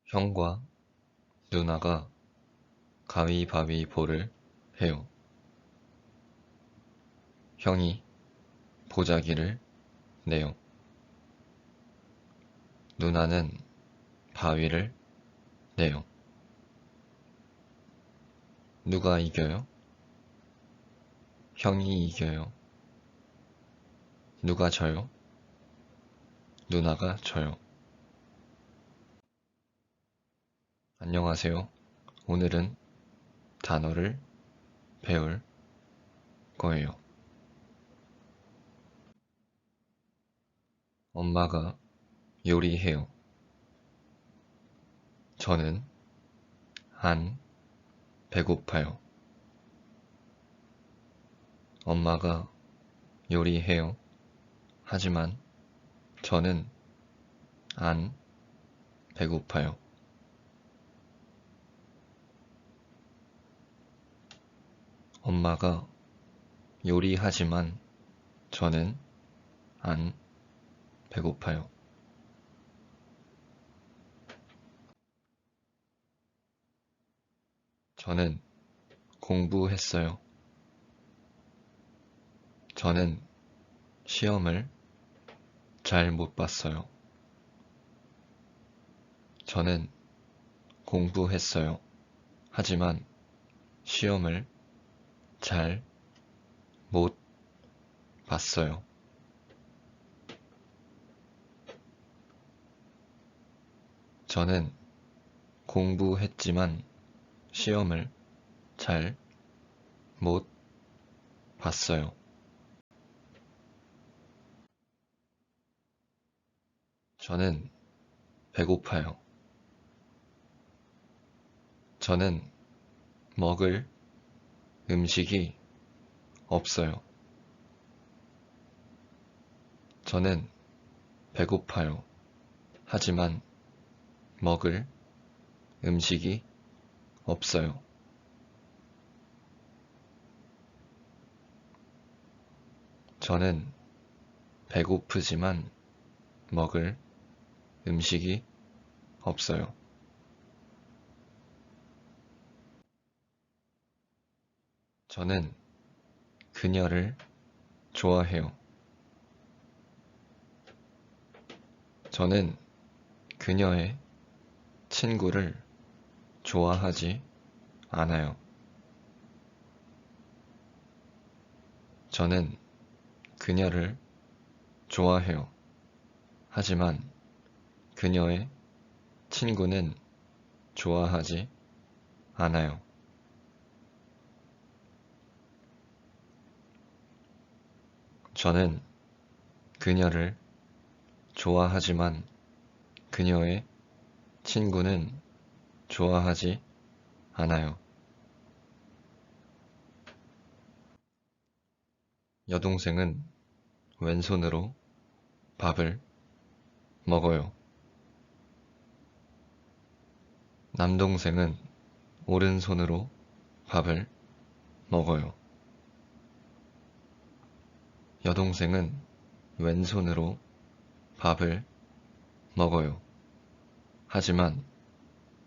형과 누나가 가위바위보를 해요. 형이 보자기를 내요. 누나는 바위를 내요. 누가 이겨요? 형이 이겨요. 누가 져요? 누나가 져요. 안녕하세요. 오늘은 단어를 배울 거예요. 엄마가 요리해요. 저는 안 배고파요. 엄마가 요리해요. 하지만 저는 안 배고파요. 엄마가 요리하지만 저는 안 배고파요. 저는 공부했어요. 저는 시험을 잘 못 봤어요. 저는 공부했어요. 하지만 시험을 잘 못 봤어요. 저는 공부했지만 시험을 잘 못 봤어요. 저는 배고파요. 저는 먹을 음식이 없어요. 저는 배고파요. 하지만 먹을 음식이 없어요. 저는 배고프지만 먹을 음식이 없어요. 저는 그녀를 좋아해요. 저는 그녀의 친구를 좋아하지 않아요. 저는 그녀를 좋아해요. 하지만 그녀의 친구는 좋아하지 않아요. 저는 그녀를 좋아하지만 그녀의 친구는 좋아하지 않아요. 여동생은 왼손으로 밥을 먹어요. 남동생은 오른손으로 밥을 먹어요. 여동생은 왼손으로 밥을 먹어요. 하지만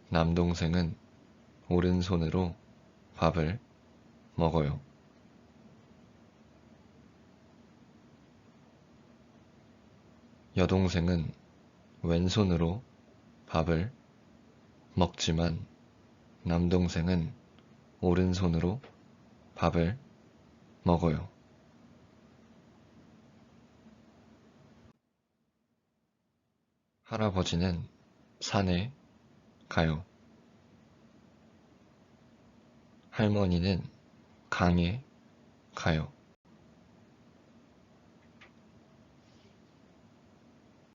남동생은 오른손으로 밥을 먹어요. 여동생은 왼손으로 밥을 먹지만 남동생은 오른손으로 밥을 먹어요. 할아버지는 산에 가요. 할머니는 강에 가요.